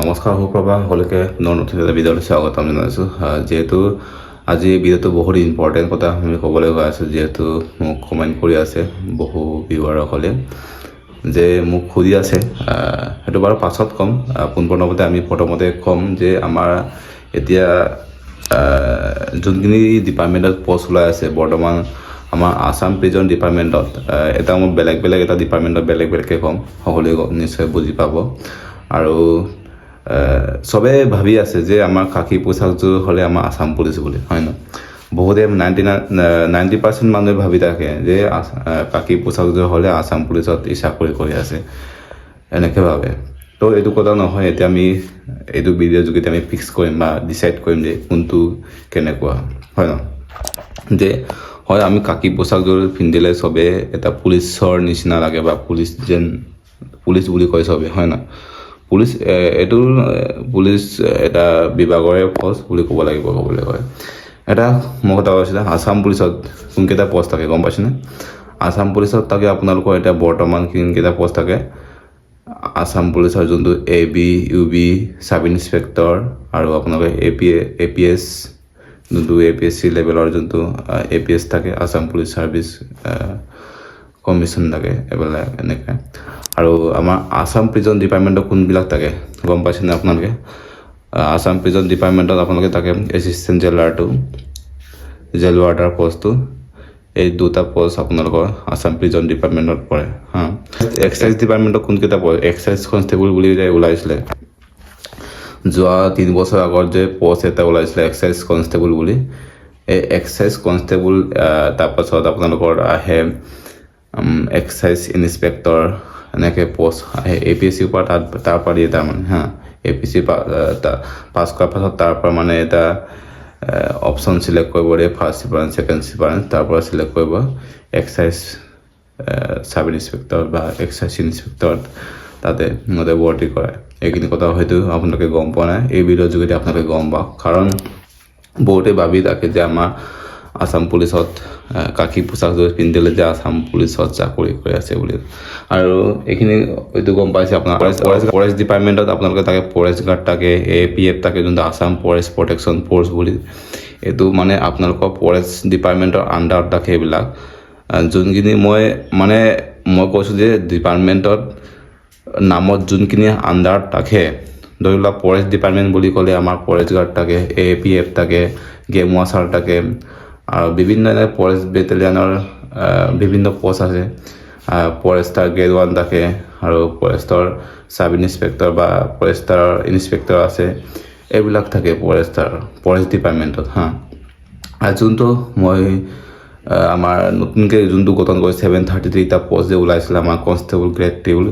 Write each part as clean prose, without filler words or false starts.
নমস্কাৰ সুপ্ৰভাত সকলোকে নতুন এটা ভিডিঅ'লৈ স্বাগতম জনাইছোঁ। যিহেতু আজি ভিডিঅ'টো বহুত ইম্পৰ্টেণ্ট কথা আমি ক'বলৈ গৈ আছোঁ, যিহেতু মোক কমেণ্ট কৰি আছে বহু ভিউৱাৰসকলে যে মোক সুধি আছে, সেইটো বাৰু পাছত ক'ম। পোনপ্ৰথমতে আমি প্ৰথমতে ক'ম যে আমাৰ এতিয়া যোনখিনি ডিপাৰ্টমেণ্টত পষ্ট ওলাই আছে বৰ্তমান আমাৰ আছাম প্ৰিজন ডিপাৰ্টমেণ্টত, এটা মই বেলেগ এটা ডিপাৰ্টমেণ্টত বেলেগকৈ ক'ম, সকলোৱে নিশ্চয় বুজি পাব। আৰু চবে ভাবি আছে যে আমাৰ খাকী পোচাকযোৰ হ'লে আমাৰ আছাম পুলিচ বুলি, হয় নহয়? বহুতে 90% মানুহে ভাবি থাকে যে খাকী পোচাকযোৰ হ'লে আছাম পুলিচত চাকৰি কৰি আছে, এনেকৈ ভাবে। তো এইটো কথা নহয়। এতিয়া আমি এইটো ভিডিঅ'ৰ যোগেদি আমি ফিক্স কৰিম বা ডিচাইড কৰিম যে কোনটো কেনেকুৱা, হয় নহয়? যে হয়, আমি খাকী পোচাকযোৰ পিন্ধিলে চবে এটা পুলিচৰ নিচিনা লাগে বা পুলিচ বুলি কয় চবে, হয় নহয়? পুলিচ এইটো পুলিচ এটা বিভাগৰে পষ্ট বুলি ক'ব লাগিব। ক'বলৈ গ'লে এটা মোক এটা কৈছিলে আছাম পুলিচত কোনকেইটা পষ্ট থাকে গম পাইছেনে? আছাম পুলিচত থাকে আপোনালোকৰ এতিয়া বৰ্তমান কোনকেইটা পষ্ট থাকে। আছাম পুলিচৰ যোনটো AB, UB, চাব ইনস্পেক্টৰ আৰু আপোনালোকে APS যোনটো APSC লেভেলৰ যোনটো APS থাকে, আছাম পুলিচ ছাৰ্ভিচ কমিশ্যন থাকে, এইবিলাক এনেকৈ। আৰু আমাৰ আছাম প্ৰিজন ডিপাৰ্টমেণ্টত কোনবিলাক থাকে গম পাইছেনে আপোনালোকে? আছাম প্ৰিজন ডিপাৰ্টমেণ্টত আপোনালোকে থাকে এছিষ্টেণ্ট জেইলাৰটো, জেইল ৱাৰ্ডাৰ পষ্টটো। এই দুটা পষ্ট আপোনালোকৰ আছাম প্ৰিজন ডিপাৰ্টমেণ্টত পৰে। এক্সাইজ ডিপাৰ্টমেণ্টত কোনকেইটা পৰে? এক্সাইজ কনষ্টেবল বুলি যে ওলাইছিলে যোৱা 3 বছৰ আগত, যে পষ্ট এটা ওলাইছিলে এক্সাইজ কনষ্টেবল বুলি, এই এক্সাইজ কনষ্টেবল তাৰপাছত আপোনালোকৰ আহে এক্সাইজ ইনস্পেক্টৰ, এনেকৈ পষ্ট আহে APSCৰ পৰা। তাৰ পৰা দিয়ে তাৰমানে APSC পাছ কৰাৰ পাছত তাৰ পৰা মানে এটা অপশ্যন চিলেক্ট কৰিব দিয়ে, ফাৰ্ষ্ট প্ৰিফাৰেঞ্চ, ছেকেণ্ড প্ৰিফাৰেঞ্চ, তাৰ পৰা চিলেক্ট কৰিব এক্সাইজ চাব ইনস্পেক্টৰ বা এক্সাইজ ইনস্পেক্টৰত, তাতে সিহঁতে ভৰ্তি কৰায়। এইখিনি কথা হয়তো আপোনালোকে গম পোৱা নাই, এই ভিডিঅ'ৰ যোগেদি আপোনালোকে গম পাওক। কাৰণ বহুতে ভাবি থাকে যে আমাৰ আছাম পুলিচত খাকী পোচাকযোৰ পিন্ধিলে যে আছাম পুলিচত চাকৰি কৰি আছে বুলি। আৰু এইখিনি হয়তো গম পাইছে আপোনাৰ ফৰেষ্ট ডিপাৰ্টমেণ্টত আপোনালোকে থাকে ফৰেষ্ট গাৰ্ড থাকে, APF থাকে, যোনটো আছাম ফৰেষ্ট প্ৰটেকশ্যন ফ'ৰ্চ বুলি। এইটো মানে আপোনালোকৰ ফৰেষ্ট ডিপাৰ্টমেণ্টৰ আণ্ডাৰত থাকে এইবিলাক। যোনখিনি মই কৈছোঁ যে ডিপাৰ্টমেণ্টত নামত যোনখিনি আণ্ডাৰত থাকে, ধৰি লওক ফৰেষ্ট ডিপাৰ্টমেণ্ট বুলি ক'লে আমাৰ ফৰেষ্ট গাৰ্ড থাকে, APF থাকে, গেম ৱাচাৰ থাকে, আৰু বিভিন্ন ফৰেষ্ট বেটেলিয়ানৰ বিভিন্ন পষ্ট আছে। ফৰেষ্টাৰ গ্ৰেড 1 থাকে, আৰু ফৰেষ্টৰ চাব ইনস্পেক্টৰ বা ফৰেষ্টাৰ ইনস্পেক্টৰ আছে, এইবিলাক থাকে ফৰেষ্ট ডিপাৰ্টমেণ্টত। আৰু যোনটো মই আমাৰ নতুনকৈ যোনটো গঠন কৰি 733টা পষ্ট যে ওলাইছিলে আমাৰ কনষ্টেবল গ্ৰেড 2,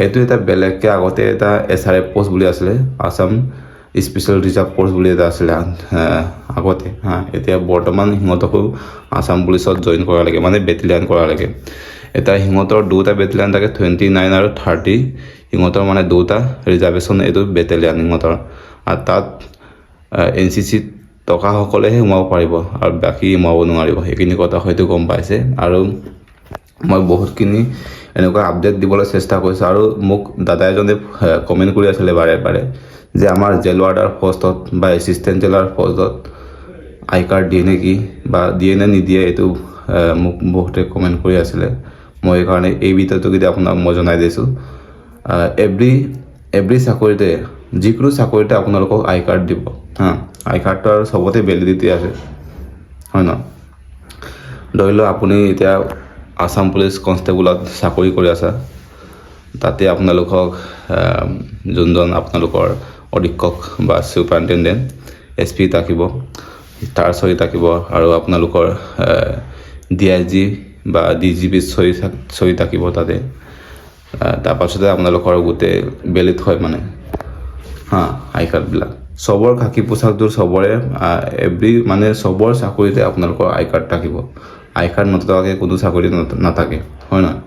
এইটো এটা বেলেগকৈ আগতে এটা SRF পষ্ট বুলি আছিলে, আছাম স্পেচিয়েল ৰিজাৰ্ভ ফ'ৰ্চ বুলি এটা আছিলে আগতে। এতিয়া বৰ্তমান সিহঁতকো আছাম পুলিচত জইন কৰা লাগে, মানে বেটেলিয়ান কৰা লাগে। এতিয়া সিহঁতৰ দুটা বেটেলিয়ান থাকে, 29 আৰু 30। সিহঁতৰ মানে দুটা ৰিজাৰ্ভেশ্যন, এইটো বেটেলিয়ান সিহঁতৰ। আৰু তাত NCC টকাসকলেহে সোমাব পাৰিব আৰু বাকী সোমাব নোৱাৰিব। সেইখিনি কথা হয়তো গম পাইছে। আৰু মই বহুতখিনি এনেকুৱা আপডেট দিবলৈ চেষ্টা কৰিছোঁ। আৰু মোক দাদা এজনে কমেণ্ট কৰি আছিলে বাৰে যে আমাৰ জেইল ৱাৰ্ডাৰ পষ্টত বা এছিষ্টেণ্ট জেইলাৰ পষ্টত আই কাৰ্ড দিয়ে নেকি বা দিয়ে নে নিদিয়ে, এইটো মোক বহুতে কমেণ্ট কৰি আছিলে। মই সেইকাৰণে এই ভিডিঅ'টো যদি আপোনাক মই জনাই দিছোঁ, এভৰি চাকৰিতে, যিকোনো চাকৰিতে আপোনালোকক আই কাৰ্ড দিব। আই কাৰ্ডটো আৰু চবতে ভেলিডিটি আছে, হয় ন? ধৰি লওক আপুনি এতিয়া আছাম পুলিচ কনষ্টেবলত চাকৰি কৰি আছা, তাতে আপোনালোকক যোনজন আপোনালোকৰ অধীক্ষক বা চুপাৰিনটেণ্ডেণ্ট SP থাকিব, তাৰ চহী থাকিব, আৰু আপোনালোকৰ DIG বা DGP চহী থাকিব তাতে। তাৰপাছতে আপোনালোকৰ গোটেই ভেলিড হয় মানে আই কাৰ্ডবিলাক। চবৰ খাকী পোচাকযোৰ চবৰে চবৰ চাকৰিতে আপোনালোকৰ আই কাৰ্ড থাকিব। আই কাৰ্ড নথকাকৈ কোনো চাকৰি নাথাকে, হয় নহয়?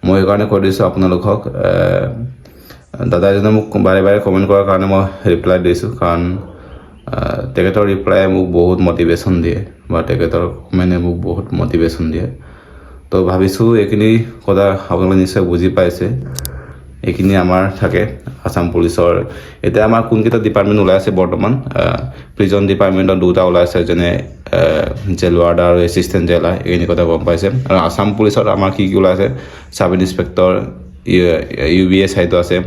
মই সেইকাৰণে কৈ দিছোঁ আপোনালোকক। দাদা এজনে মোক বাৰে কমেণ্ট কৰাৰ কাৰণে মই ৰিপ্লাই দিছোঁ, কাৰণ তেখেতৰ ৰিপ্লাই মোক বহুত মটিভেশ্যন দিয়ে বা তেখেতৰ কমেণ্টে মোক বহুত মটিভেশ্যন দিয়ে। তো ভাবিছোঁ এইখিনি কথা আপোনালোকে নিশ্চয় বুজি পাইছে। এইখিনি আমাৰ থাকে আসাম পুলিচৰ এতিয়া আমাৰ কোনকেইটা ডিপাৰ্টমেণ্ট ওলাই আছে বৰ্তমান প্ৰিজন ডিপাৰ্টমেণ্টৰ দুটা ওলাই আছে যেনে জেল ৱাৰ্ডাৰ আৰু এছিষ্টেণ্ট জেলাৰ এইখিনি কথা গম পাইছে আৰু আসাম পুলিচত আমাৰ কি ওলাই আছে সাব ইন্সপেক্টৰ UBA চাইটো আছে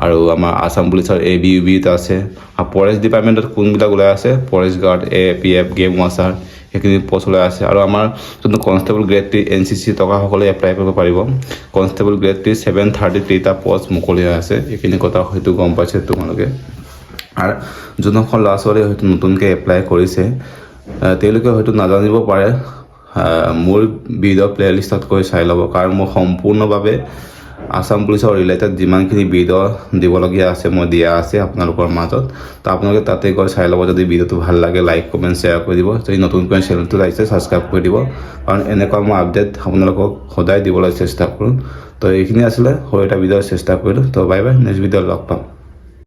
আৰু আমাৰ আসাম পুলিচৰ ABUB টো আছে আৰু ফৰেষ্ট ডিপাৰ্টমেণ্টত কোনবিলাক ওলাই আছে forest guard APF game washer সেইখিনি পোষ্ট ওলাই আছে আৰু আমাৰ যোনটো কনষ্টেবল গ্ৰেড 3 NCC টকাসকলে এপ্লাই কৰিব পাৰিব কনষ্টেবল গ্ৰেড 3 733টা পোষ্ট মুকলি হৈ আছে এইখিনি কথা হয়তো গম পাইছে তোমালোকে আৰু যোনসকল ল'ৰা ছোৱালী হয়তো নতুনকৈ এপ্লাই কৰিছে তেওঁলোকে হয়তো নাজানিব পাৰে মোৰ ভিডিঅ' প্লেলিষ্টত গৈ চাই ল'ব কাৰণ মই সম্পূৰ্ণভাৱে আসাম পুলিচৰ ৰিলেটেড যিমানখিনি ভিডিঅ' দিবলগীয়া আছে মই দিয়া আছে আপোনালোকৰ মাজত তো আপোনালোকে তাতে গৈ চাই ল'ব যদি ভিডিঅ'টো ভাল লাগে লাইক কমেণ্ট শ্বেয়াৰ কৰি দিব যদি নতুনকৈ চেনেলটো আহিছে ছাবস্ক্ৰাইব কৰি দিব কাৰণ এনেকুৱা মই আপডেট আপোনালোকক সদায় দিবলৈ চেষ্টা কৰোঁ তো এইখিনি আছিলে সৰু এটা ভিডিঅ' চেষ্টা কৰিলোঁ তো বাই বাই নেক্সট ভিডিঅ'ত লগ পাম